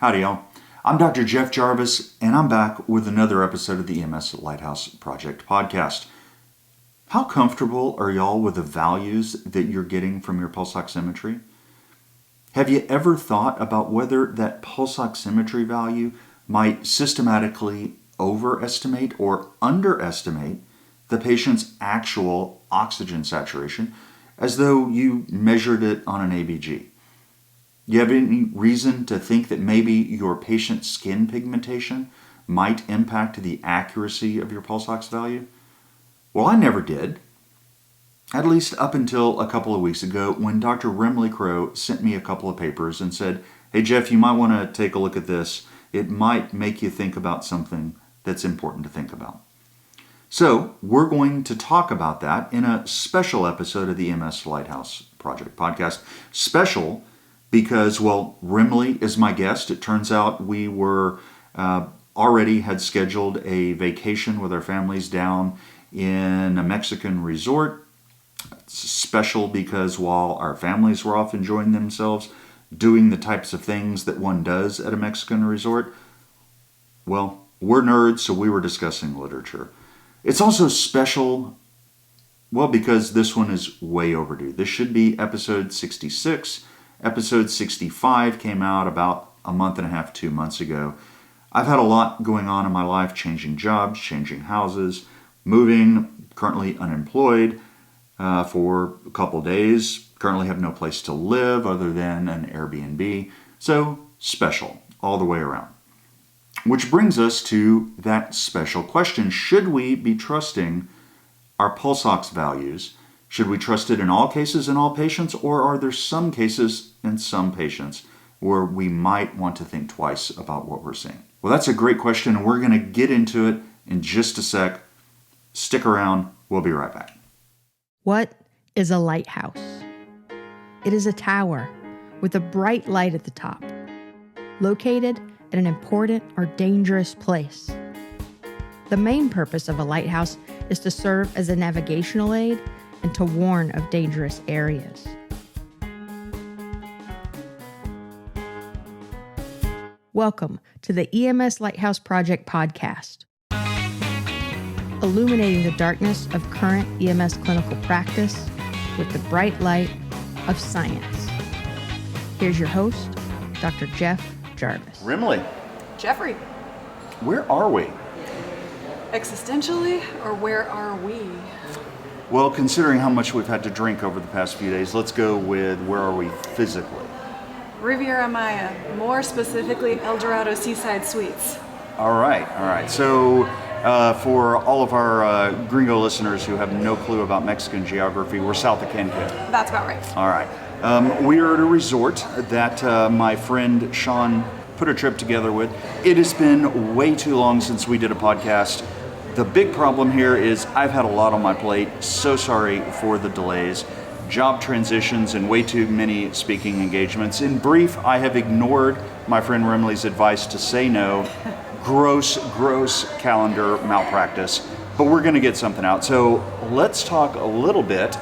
Howdy, y'all. I'm Dr. Jeff Jarvis, and I'm back with another episode of the EMS Lighthouse Project Podcast. How comfortable are y'all with the values that you're getting from your pulse oximetry? Have you ever thought about whether that pulse oximetry value might systematically overestimate or underestimate the patient's actual oxygen saturation as though you measured it on an ABG? You have any reason to think that maybe your patient's skin pigmentation might impact the accuracy of your pulse ox value? Well, I never did. At least up until a couple of weeks ago when Dr. Crowe sent me a couple of papers and said, hey Jeff, you might want to take a look at this. It might make you think about something that's important to think about. So we're going to talk about that in a special episode of the EMS Lighthouse Project Podcast. Special because, well, Rimley is my guest. It turns out we were already had scheduled a vacation with our families down in a Mexican resort. It's special because while our families were off enjoying themselves, doing the types of things that one does at a Mexican resort, well, we're nerds, so we were discussing literature. It's also special, well, because this one is way overdue. This should be episode 66. Episode 65 came out about a month and a half, 2 months ago. I've had a lot going on in my life, changing jobs, changing houses, moving, currently unemployed for a couple days. Currently have no place to live other than an Airbnb. So special all the way around. Which brings us to that special question. Should we be trusting our pulse ox values? Should we trust it in all cases in all patients, or are there some cases in some patients where we might want to think twice about what we're seeing? Well, that's a great question, and we're going to get into it in just a sec. Stick around. We'll be right back. What is a lighthouse? It is a tower with a bright light at the top, located at an important or dangerous place. The main purpose of a lighthouse is to serve as a navigational aid and to warn of dangerous areas. Welcome to the EMS Lighthouse Project Podcast, illuminating the darkness of current EMS clinical practice with the bright light of science. Here's your host, Dr. Jeff Jarvis. Rimley. Jeffrey. Where are we? Existentially, or where are we? Well, considering how much we've had to drink over the past few days, let's go with where are we physically? Riviera Maya, more specifically El Dorado Seaside Suites. All right. So for all of our gringo listeners who have no clue about Mexican geography, we're south of Cancun. That's about right. All right. We are at a resort that my friend Sean put a trip together with. It has been way too long since we did a podcast. The big problem here is I've had a lot on my plate. So sorry for the delays. Job transitions and way too many speaking engagements. In brief, I have ignored my friend Rimley's advice to say no. Gross calendar malpractice. But we're going to get something out. So let's talk a little bit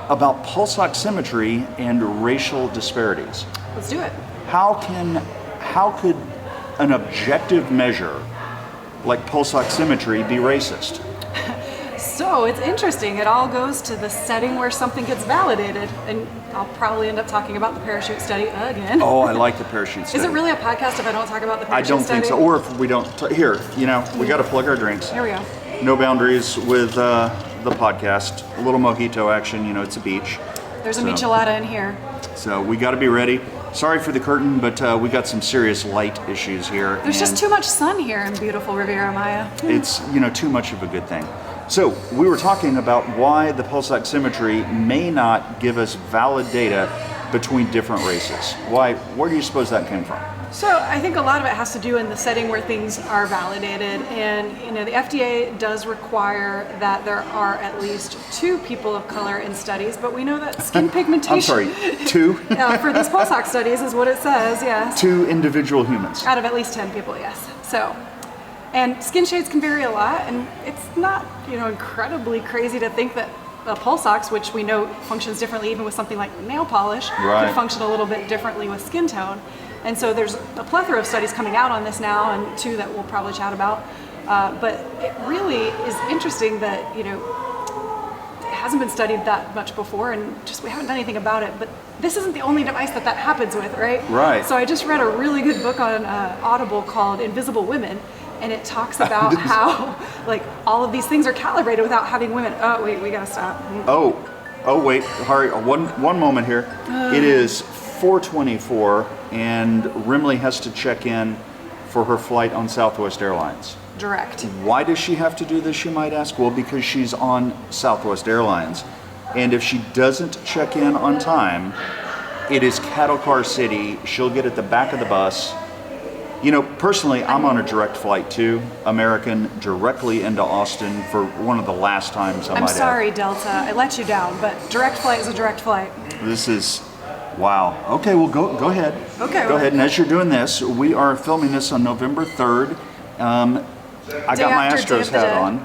about pulse oximetry and racial disparities. Let's do it. How could an objective measure like pulse oximetry be racist? So it's interesting. It all goes to the setting where something gets validated. And I'll probably end up talking about the parachute study again. Oh, I like the parachute study. Is it really a podcast if I don't talk about the parachute study? I don't think so. Or if we don't, here, we got to plug our drinks. Here we go. No boundaries with the podcast. A little mojito action, it's a beach. There's a michelada in here. So we got to be ready. Sorry for the curtain, but we got some serious light issues here. There's just too much sun here in beautiful Riviera Maya. It's, too much of a good thing. So we were talking about why the pulse oximetry may not give us valid data between different races. Where do you suppose that came from? So I think a lot of it has to do in the setting where things are validated, and the FDA does require that there are at least 2 people of color in studies, but we know that skin pigmentation. I'm sorry, 2? For these pulse ox studies is what it says, yes. 2 individual humans. Out of at least 10 people, yes. So, and skin shades can vary a lot, and it's not incredibly crazy to think that a pulse ox, which we know functions differently even with something like nail polish, right, can function a little bit differently with skin tone. And so there's a plethora of studies coming out on this now, and 2 that we'll probably chat about. But it really is interesting that, it hasn't been studied that much before, and just we haven't done anything about it. But this isn't the only device that happens with, right? Right. So I just read a really good book on Audible called Invisible Women, and it talks about how like all of these things are calibrated without having women. Oh wait, we gotta stop. Oh wait, hurry! One moment here. It is 4:24, and Rimley has to check in for her flight on Southwest Airlines. Direct. Why does she have to do this, you might ask? Well, because she's on Southwest Airlines. And if she doesn't check in on time, it is Cattle Car City. She'll get at the back of the bus. Personally, I'm on a direct flight too, American, directly into Austin for one of the last times I might I'm add. sorry, Delta. I let you down, but direct flight is a direct flight. This is, wow. Okay, well, go ahead. Okay. Go ahead. And as you're doing this, we are filming this on November 3rd. I got my Astros hat on.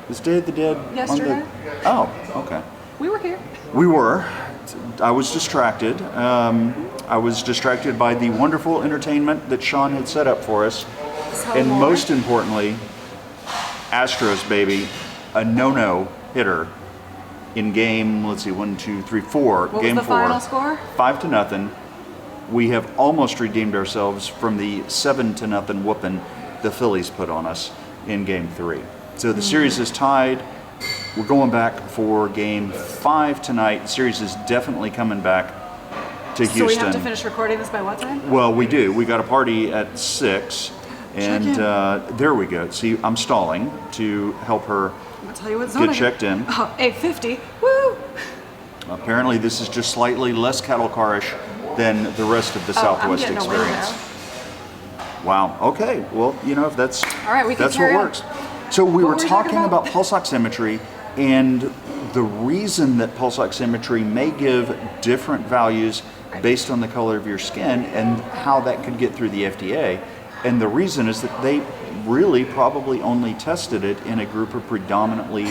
Is Day of the Dead? Yesterday. Oh, okay. We were here. We were. I was distracted. I was distracted by the wonderful entertainment that Sean had set up for us. And most importantly, Astros, baby, a no-no hitter in game, let's see, 1, 2, 3, 4. What Game was the 4. final score? 5-0. We have almost redeemed ourselves from the 7-0 whooping the Phillies put on us in Game 3. So the series is tied. We're going back for Game 5 tonight. The series is definitely coming back to Houston. So we have to finish recording this by what time? Well, we do. We got a party at 6. And there we go. See, I'm stalling to help her I'll tell you what zone get checked in. Oh, 8:50. Woo! Apparently this is just slightly less cattle car-ish than the rest of the Southwest I'm getting experience. A window. Wow. Okay. Well, if that's all right, that's what works. So we were talking about pulse oximetry, and the reason that pulse oximetry may give different values based on the color of your skin and how that could get through the FDA. And the reason is that they really probably only tested it in a group of predominantly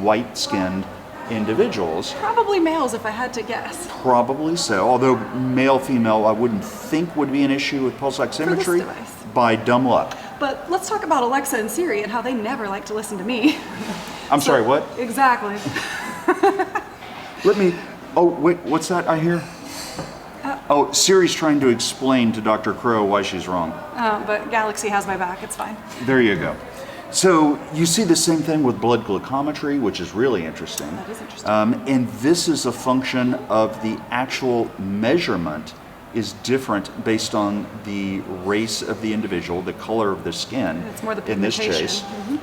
white-skinned individuals. Probably males, if I had to guess. Probably so, although male, female, I wouldn't think would be an issue with pulse oximetry by dumb luck. But let's talk about Alexa and Siri and how they never like to listen to me. I'm sorry, what? Exactly. Oh, wait, what's that I hear? Siri's trying to explain to Dr. Crowe why she's wrong. But Galaxy has my back, it's fine. There you go. So you see the same thing with blood glucometry, which is really interesting. That is interesting. And this is a function of the actual measurement is different based on the race of the individual, the color of the skin, it's more the in this pigmentation. case.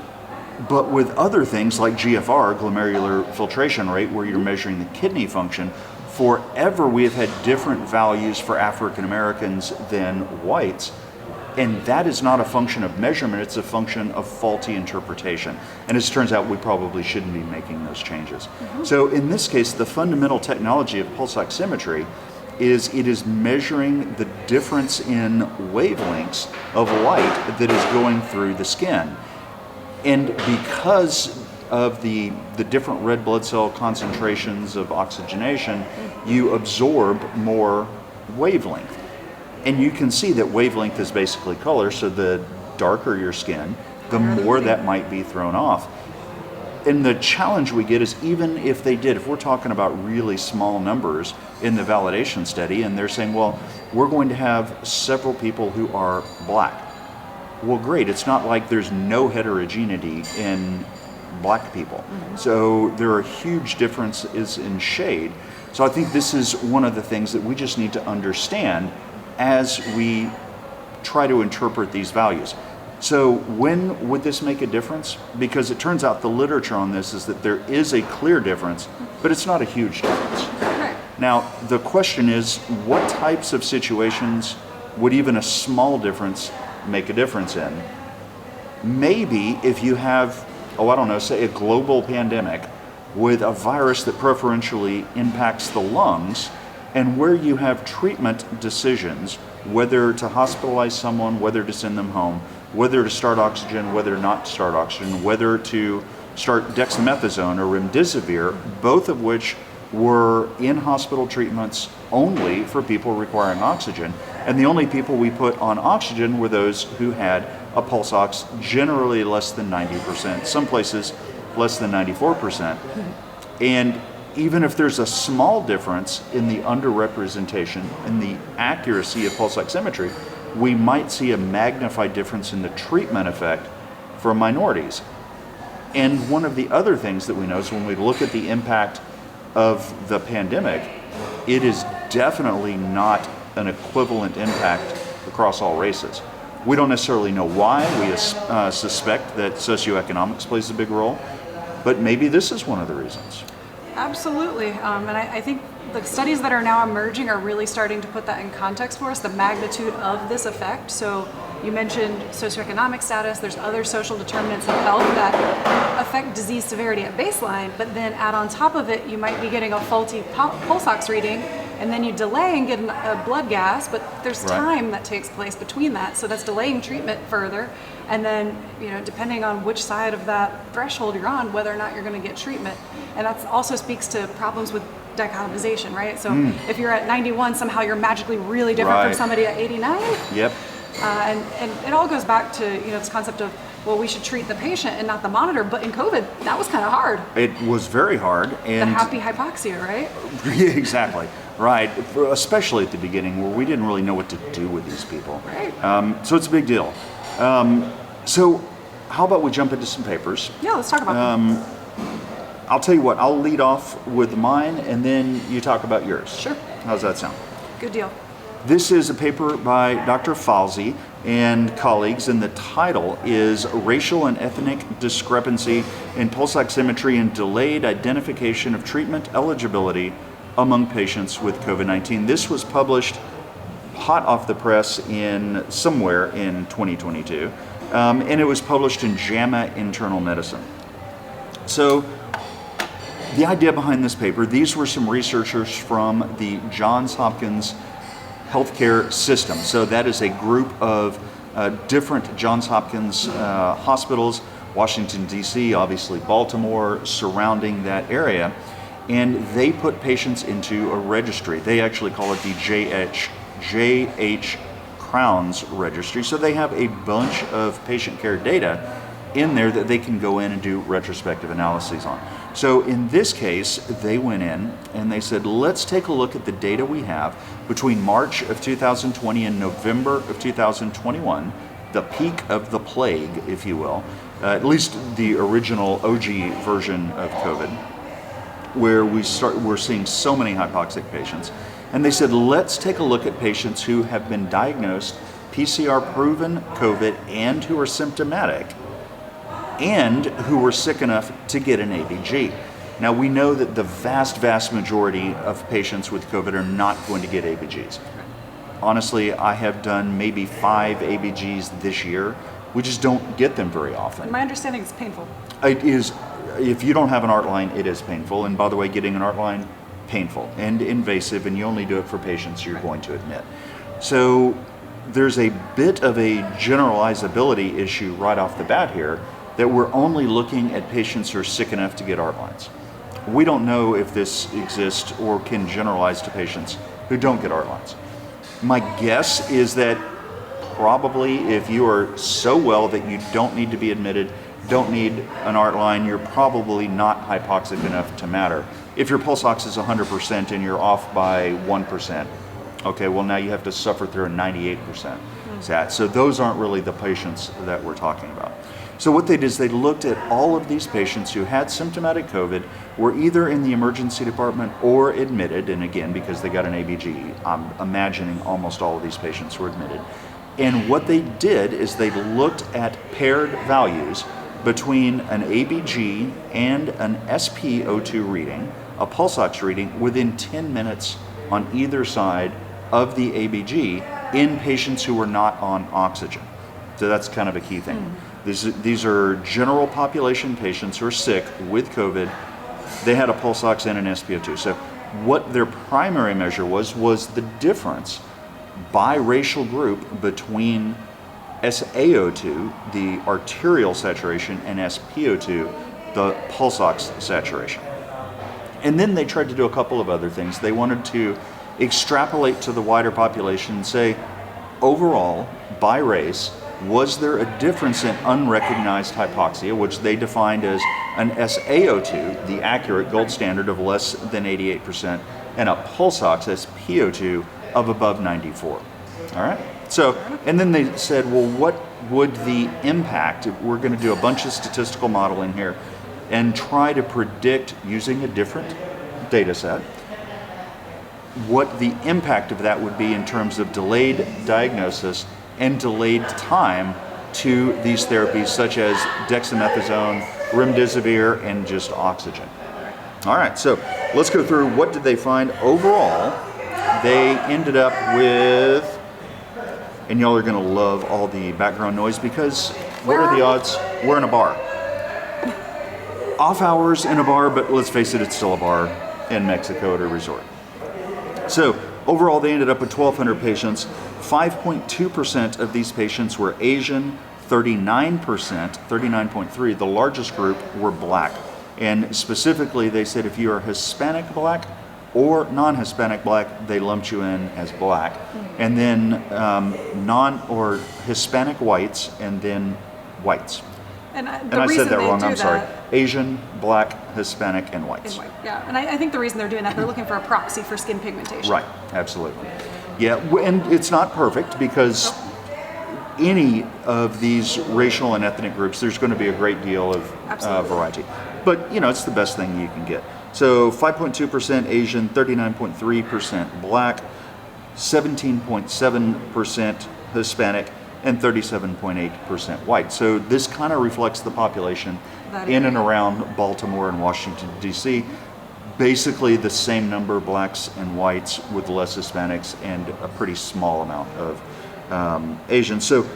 But with other things like GFR, glomerular filtration rate, where you're measuring the kidney function, forever we have had different values for African Americans than whites. And that is not a function of measurement, it's a function of faulty interpretation. And as it turns out, we probably shouldn't be making those changes. So in this case, the fundamental technology of pulse oximetry is it is measuring the difference in wavelengths of light that is going through the skin. And because of the different red blood cell concentrations of oxygenation, you absorb more wavelength. And you can see that wavelength is basically color, so the darker your skin, the more that might be thrown off. And the challenge we get is even if we're talking about really small numbers in the validation study, and they're saying, well, we're going to have several people who are black. Well, great, it's not like there's no heterogeneity in black people. So there are huge differences in shade. So I think this is one of the things that we just need to understand as we try to interpret these values. So when would this make a difference? Because it turns out the literature on this is that there is a clear difference, but it's not a huge difference. Right. Now, the question is, what types of situations would even a small difference make a difference in? Maybe if you have, say a global pandemic with a virus that preferentially impacts the lungs, and where you have treatment decisions, whether to hospitalize someone, whether to send them home, whether to start oxygen, whether not to start oxygen, whether to start dexamethasone or remdesivir, both of which were in hospital treatments only for people requiring oxygen. And the only people we put on oxygen were those who had a pulse ox generally less than 90%, some places less than 94%. And even if there's a small difference in the underrepresentation in the accuracy of pulse oximetry, we might see a magnified difference in the treatment effect for minorities. And one of the other things that we know is when we look at the impact of the pandemic, it is definitely not an equivalent impact across all races. We don't necessarily know why. We suspect that socioeconomics plays a big role, but maybe this is one of the reasons. Absolutely, and I think the studies that are now emerging are really starting to put that in context for us, the magnitude of this effect. So you mentioned socioeconomic status, there's other social determinants of health that affect disease severity at baseline, but then add on top of it, you might be getting a faulty pulse ox reading, and then you delay and get a blood gas, but there's time that takes place between that, so that's delaying treatment further. And then, depending on which side of that threshold you're on, whether or not you're going to get treatment. And that also speaks to problems with dichotomization, right? So if you're at 91, somehow you're magically really different from somebody at 89. Yep. And it all goes back to this concept of, well, we should treat the patient and not the monitor. But in COVID, that was kind of hard. It was very hard. And the happy hypoxia, right? Yeah, exactly. Right. Especially at the beginning where we didn't really know what to do with these people. Right. So it's a big deal. So how about we jump into some papers? Yeah, let's talk about them. I'll tell you what, I'll lead off with mine and then you talk about yours. Sure. How's that sound? Good deal. This is a paper by Dr. Fawzy and colleagues, and the title is Racial and Ethnic Discrepancy in Pulse Oximetry and Delayed Identification of Treatment Eligibility Among Patients with COVID-19. This was published hot off the press in somewhere in 2022, and it was published in JAMA Internal Medicine. So the idea behind this paper, these were some researchers from the Johns Hopkins healthcare system. So that is a group of different Johns Hopkins hospitals, Washington, D.C., obviously Baltimore, surrounding that area. And they put patients into a registry. They actually call it the JH Crowns Registry. So they have a bunch of patient care data in there that they can go in and do retrospective analyses on. So in this case, they went in and they said, let's take a look at the data we have between March of 2020 and November of 2021, the peak of the plague, if you will, at least the original OG version of COVID, where we're seeing so many hypoxic patients. And they said, let's take a look at patients who have been diagnosed PCR-proven COVID and who are symptomatic, and who were sick enough to get an ABG. Now we know that the vast majority of patients with COVID are not going to get ABGs. Honestly, I have done maybe 5 ABGs this year. We just don't get them very often. My understanding is painful. It is, if you don't have an art line, it is painful. And by the way, getting an art line, painful and invasive, and you only do it for patients you're going to admit. So there's a bit of a generalizability issue right off the bat here, that we're only looking at patients who are sick enough to get art lines. We don't know if this exists or can generalize to patients who don't get art lines. My guess is that probably if you are so well that you don't need to be admitted, don't need an art line, you're probably not hypoxic enough to matter. If your pulse ox is 100% and you're off by 1%, okay, well now you have to suffer through a 98% SAT. So those aren't really the patients that we're talking about. So what they did is they looked at all of these patients who had symptomatic COVID, were either in the emergency department or admitted, and again, because they got an ABG, I'm imagining almost all of these patients were admitted. And what they did is they looked at paired values between an ABG and an SpO2 reading, a pulse ox reading, within 10 minutes on either side of the ABG in patients who were not on oxygen. So that's kind of a key thing. These are general population patients who are sick with COVID. They had a pulse ox and an SpO2. So what their primary measure was the difference by racial group between SaO2, the arterial saturation, and SpO2, the pulse ox saturation. And then they tried to do a couple of other things. They wanted to extrapolate to the wider population and say, overall, by race, was there a difference in unrecognized hypoxia, which they defined as an SaO2, the accurate gold standard of less than 88%, and a pulse ox, SpO2, of above 94. All right? So, and then they said, well, what would the impact, we're going to do a bunch of statistical modeling here, and try to predict, using a different data set, what the impact of that would be in terms of delayed diagnosis and delayed time to these therapies such as dexamethasone, remdesivir, and just oxygen. All right, so let's go through what did they find. Overall, they ended up with, and y'all are gonna love all the background noise because what are the odds? We're in a bar. Off hours in a bar, but let's face it, it's still a bar in Mexico at a resort. So overall, they ended up with 1,200 patients. 5.2% of these patients were Asian, 39%, 39.3%, the largest group were Black. And specifically, they said if you are Hispanic Black or non-Hispanic Black, they lumped you in as Black. And then non- or Hispanic whites, and then whites. And And I said that wrong, I'm sorry. Asian, Black, Hispanic, and whites. Yeah, and I think the reason they're doing that, they're looking for a proxy for skin pigmentation. Right, absolutely. Yeah, and it's not perfect because any of these racial and ethnic groups, there's going to be a great deal of variety. But, you know, it's the best thing you can get. So 5.2% Asian, 39.3% Black, 17.7% Hispanic, and 37.8% white. So this kind of reflects the population in and around Baltimore and Washington, D.C. Basically the same number of Blacks and whites with less Hispanics and a pretty small amount of Asians. So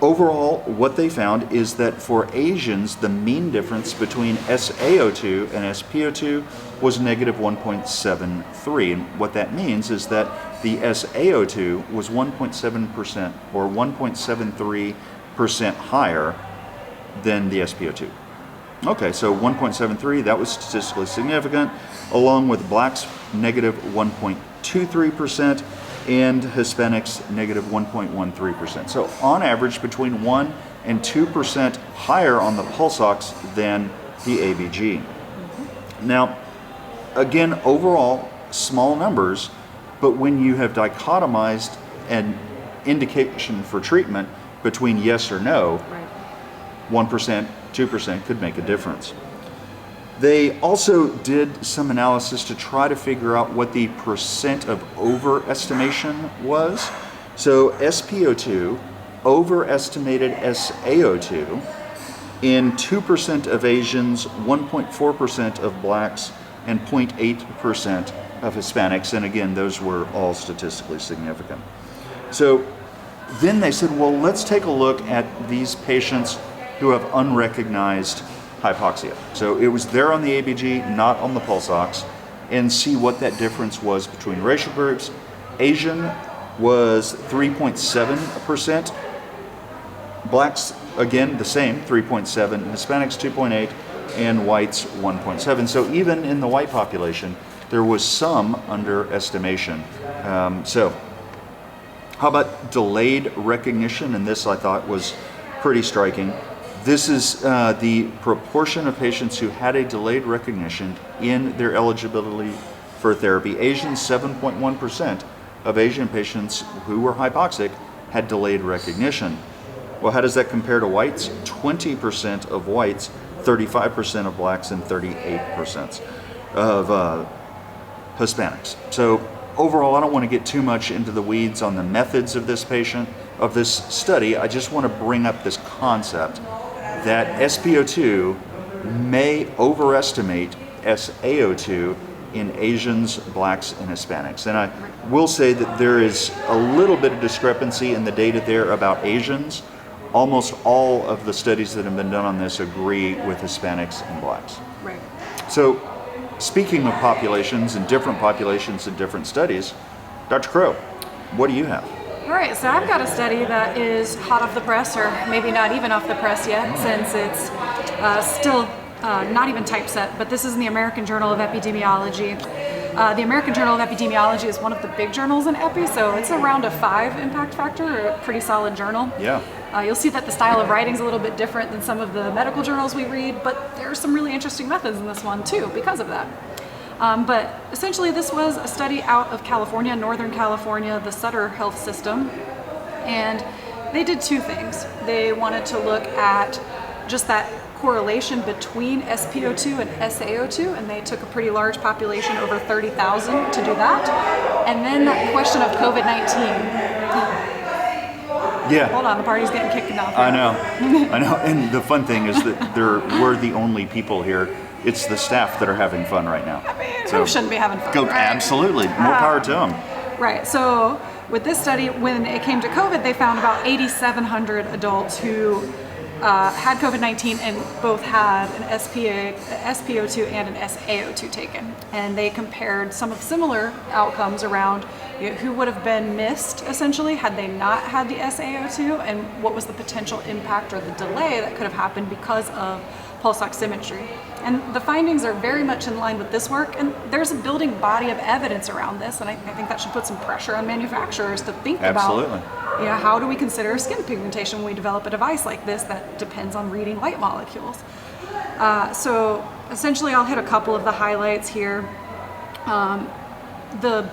overall, what they found is that for Asians, the mean difference between SaO2 and SpO2 was negative 1.73. And what that means is that the SaO2 was 1.7% or 1.73% higher than the SpO2. Okay, so 1.73, that was statistically significant, along with Blacks, negative 1.23%, and Hispanics, negative 1.13%. So on average, between 1 and 2% higher on the pulse ox than the ABG. Now, again, overall, small numbers, but when you have dichotomized an indication for treatment between yes or no, 1%, 2% could make a difference. They also did some analysis to try to figure out what the percent of overestimation was. So SpO2 overestimated SaO2 in 2% of Asians, 1.4% of Blacks, and 0.8% of Hispanics. And again, those were all statistically significant. So then they said, well, let's take a look at these patients who have unrecognized hypoxia. So it was there on the ABG, not on the pulse ox, and see what that difference was between racial groups. Asian was 3.7%. Blacks, again, the same, 3.7. Hispanics, 2.8. And whites, 1.7. So even in the white population, there was some underestimation. So how about delayed recognition? And this I thought was pretty striking. This is the proportion of patients who had a delayed recognition in their eligibility for therapy. Asians, 7.1% of Asian patients who were hypoxic had delayed recognition. Well, how does that compare to whites? 20% of whites, 35% of Blacks, and 38% of Hispanics. So overall, I don't want to get too much into the weeds on the methods of this study. I just want to bring up this concept that SpO2 may overestimate SaO2 in Asians, Blacks, and Hispanics. And I will say that there is a little bit of discrepancy in the data there about Asians. Almost all of the studies that have been done on this agree with Hispanics and Blacks. Right. So, speaking of populations and different studies, Dr. Crowe, what do you have? All right, so I've got a study that is hot off the press, or maybe not even off the press yet, since it's still not even typeset, but this is in the American Journal of Epidemiology. The American Journal of Epidemiology is one of the big journals in epi, so it's around a 5 impact factor, a pretty solid journal. Yeah. You'll see that the style of writing is a little bit different than some of the medical journals we read, but there are some really interesting methods in this one too because of that. But essentially this was a study out of California, Northern California, the Sutter Health System, and they did 2 things. They wanted to look at just that correlation between SpO2 and SaO2, and they took a pretty large population, over 30,000, to do that. And then that question of COVID-19. Yeah. Hold on, the party's getting kicked off. I know. And the fun thing is that we're the only people here. It's the staff that are having fun right now. I mean, who shouldn't be having fun, right? Absolutely. More power to them. Right. So with this study, when it came to COVID, they found about 8,700 adults who had COVID-19 and both had an SpO2 and an SaO2 taken. And they compared some of similar outcomes around who would have been missed, essentially, had they not had the SaO2, and what was the potential impact or the delay that could have happened because of pulse oximetry. And the findings are very much in line with this work, and there's a building body of evidence around this, and I think that should put some pressure on manufacturers to think Absolutely. about, how do we consider skin pigmentation when we develop a device like this that depends on reading light molecules. So essentially I'll hit a couple of the highlights here. The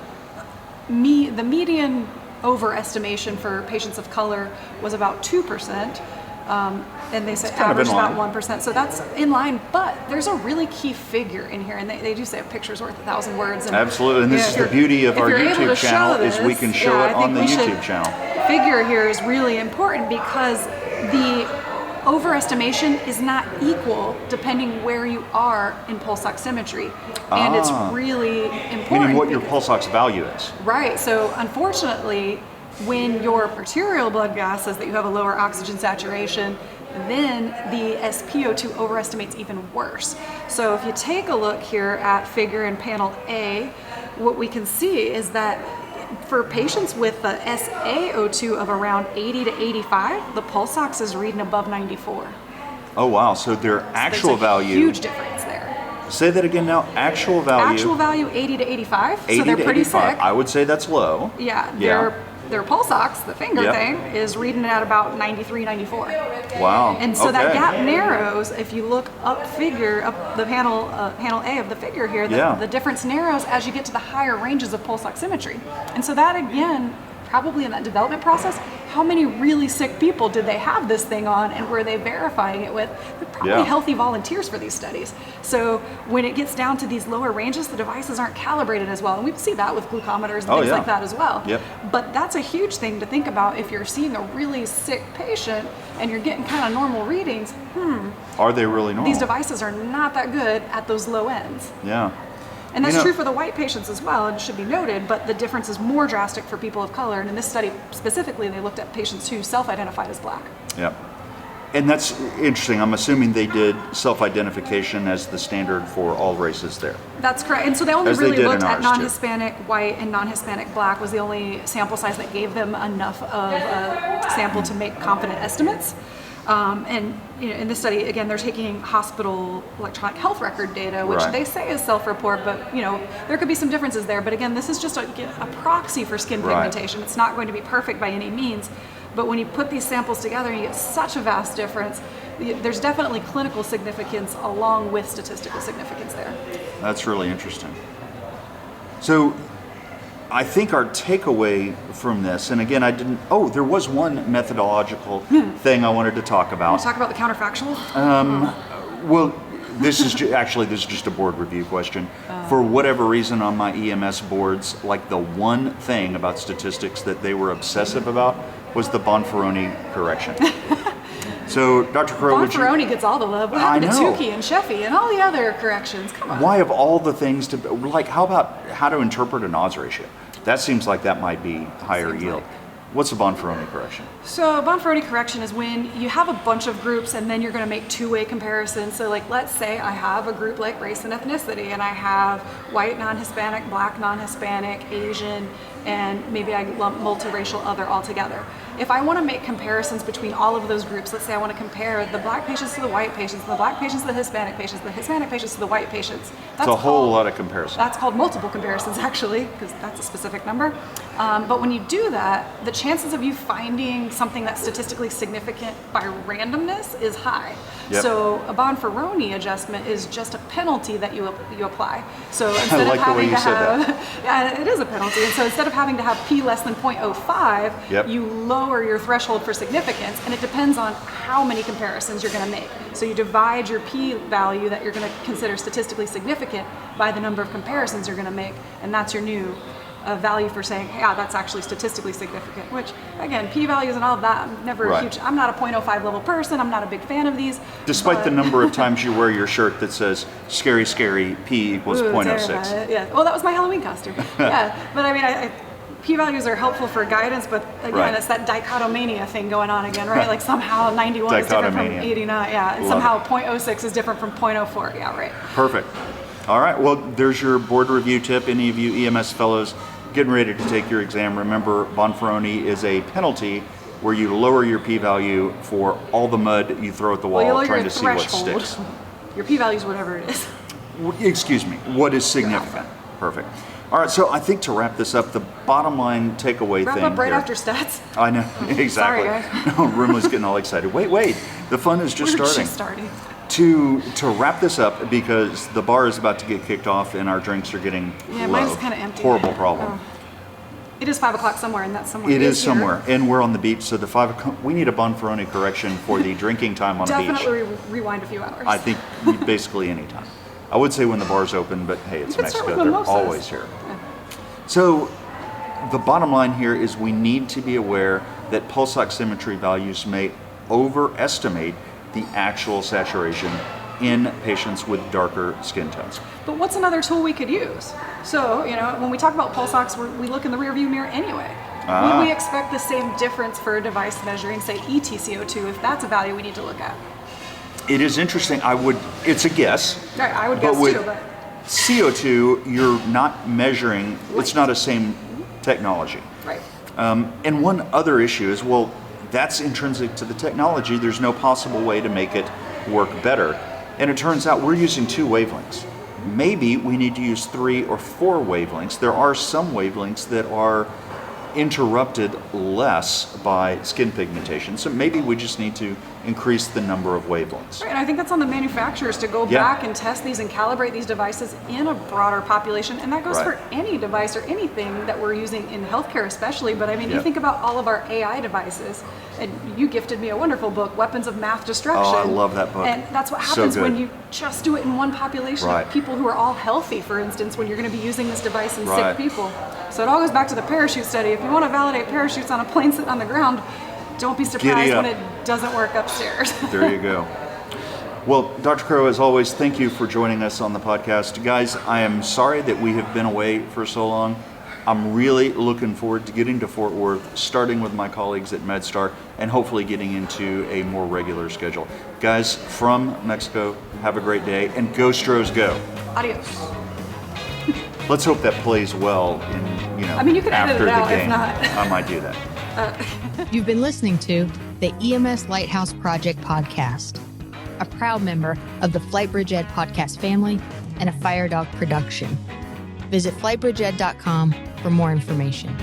median overestimation for patients of color was about 2%. And they said average about 1%. So that's in line, but there's a really key figure in here, and they do say a picture's worth 1,000 words. And, Absolutely, and this is the beauty of our YouTube channel, is we can show it on the YouTube channel. Figure here is really important because the overestimation is not equal depending where you are in pulse oximetry. And it's really important. Meaning what your pulse ox value is. Right, so unfortunately, when your arterial blood gas says that you have a lower oxygen saturation, then the SpO2 overestimates even worse. So if you take a look here at figure in panel A, what we can see is that for patients with a SaO2 of around 80 to 85, the pulse ox is reading above 94. Oh wow, so their actual value. Huge difference there. Say that again now, actual value. Actual value 80 to 85, 80 so they're to pretty 85. sick. I would say that's low. Yeah. Their pulse ox, the finger thing, is reading at about 93, 94. Wow. And so that gap narrows if you look up the panel A of the figure here, the difference narrows as you get to the higher ranges of pulse oximetry. And so that, again, probably in that development process, how many really sick people did they have this thing on, and were they verifying it with? They're probably healthy volunteers for these studies. So when it gets down to these lower ranges, the devices aren't calibrated as well. And we see that with glucometers and things like that as well. Yep. But that's a huge thing to think about if you're seeing a really sick patient and you're getting kind of normal readings. Are they really normal? These devices are not that good at those low ends. Yeah. And that's true for the white patients as well, and should be noted, but the difference is more drastic for people of color. And in this study specifically, they looked at patients who self-identified as black. Yep. And that's interesting. I'm assuming they did self-identification as the standard for all races there. That's correct. And so they only really looked at non-Hispanic white and non-Hispanic black was the only sample size that gave them enough of a sample to make confident estimates. And in this study, again, they're taking hospital electronic health record data, which they say is self-report, but there could be some differences there. But again, this is just a proxy for skin pigmentation. It's not going to be perfect by any means. But when you put these samples together, you get such a vast difference. There's definitely clinical significance along with statistical significance there. That's really interesting. So I think our takeaway from this, and again, there was one methodological thing I wanted to talk about. Want to talk about the counterfactual? Well, this is just a board review question. For whatever reason on my EMS boards, like the one thing about statistics that they were obsessive about was the Bonferroni correction. So, Dr. Crowe, Bonferroni gets all the love. What happened to Tukey and Sheffy and all the other corrections? Come on. Why of all the things how about how to interpret an odds ratio? That seems like that might be higher yield. What's a Bonferroni correction? So Bonferroni correction is when you have a bunch of groups and then you're going to make two-way comparisons. So like, let's say I have a group like race and ethnicity, and I have white non-Hispanic, black non-Hispanic, Asian, and maybe I lump multiracial other all together. if I want to make comparisons between all of those groups, let's say I want to compare the black patients to the white patients, the black patients to the Hispanic patients to the white patients. That's a whole lot of comparisons. That's called multiple comparisons, actually, because that's a specific number. But when you do that, the chances of you finding something that's statistically significant by randomness is high. Yep. So a Bonferroni adjustment is just a penalty that you apply. So instead I like of having the way you to said have, that. yeah, it is a penalty. And so instead of having to have p less than 0.05, Yep. you lower your threshold for significance, and it depends on how many comparisons you're going to make. So you divide your p value that you're going to consider statistically significant by the number of comparisons you're going to make, and that's your new value for saying, yeah, that's actually statistically significant, which again, p-values and all of that, I'm never a huge, I'm not a 0.05 level person, I'm not a big fan of these. Despite the number of times you wear your shirt that says, scary, scary, p equals 0.06. Yeah, well, that was my Halloween costume. Yeah, but I mean, p-values are helpful for guidance, but again, it's that dichotomania thing going on again, right? Like somehow 91 is different from 89, yeah, and somehow 0.06 is different from 0.04, yeah, right. Perfect. All right, well, there's your board review tip. Any of you EMS fellows getting ready to take your exam, remember Bonferroni is a penalty where you lower your p-value for all the mud you throw at the wall trying to see what sticks. Your p-value is whatever it is. Excuse me, what is significant? Perfect. All right, so I think to wrap this up, the bottom line takeaway wrap thing up right here, after stats. I know, exactly. Sorry, guys. No, Rimley's getting all excited. Wait, the fun is just We're starting. just starting. To wrap this up, because the bar is about to get kicked off and our drinks are getting low. Mine's kind of empty. Horrible problem. Oh. It is 5 o'clock somewhere, and that's somewhere. It is here. somewhere, and we're on the beach, so the 5 o'clock, we need a Bonferroni correction for the drinking time on the beach. Definitely rewind a few hours. I think basically any time. I would say when the bar's open, but hey, it's Mexico, they're always here. Yeah. So the bottom line here is we need to be aware that pulse oximetry values may overestimate the actual saturation in patients with darker skin tones. But what's another tool we could use? So, when we talk about pulse ox, we look in the rearview mirror anyway. Would we expect the same difference for a device measuring, say, EtCO2, if that's a value we need to look at? It is interesting. It's a guess. Right, I would guess with too, but CO2, you're not measuring, it's not the same technology. right. And one other issue is, well, that's intrinsic to the technology. There's no possible way to make it work better. And it turns out we're using 2 wavelengths. Maybe we need to use 3 or 4 wavelengths. There are some wavelengths that are interrupted less by skin pigmentation. So maybe we just need to increase the number of wavelengths. Right, and I think that's on the manufacturers to go back and test these and calibrate these devices in a broader population. And that goes for any device or anything that we're using in healthcare especially. But I mean, you think about all of our AI devices, and you gifted me a wonderful book, Weapons of Math Destruction. Oh, I love that book. And that's what happens when you just do it in one population of people who are all healthy, for instance, when you're going to be using this device in sick people. So it all goes back to the parachute study. If you want to validate parachutes on a plane sitting on the ground, don't be surprised when it doesn't work upstairs. There you go. Well, Dr. Crowe, as always, thank you for joining us on the podcast. Guys, I am sorry that we have been away for so long. I'm really looking forward to getting to Fort Worth, starting with my colleagues at MedStar, and hopefully getting into a more regular schedule. Guys, from Mexico, have a great day, and go Stros go. Adios. Let's hope that plays well in, you can after edit it out the game. if not. I might do that. You've been listening to the EMS Lighthouse Project Podcast, a proud member of the FlightBridge Ed podcast family and a Fire Dog production. Visit flightbridgeed.com for more information.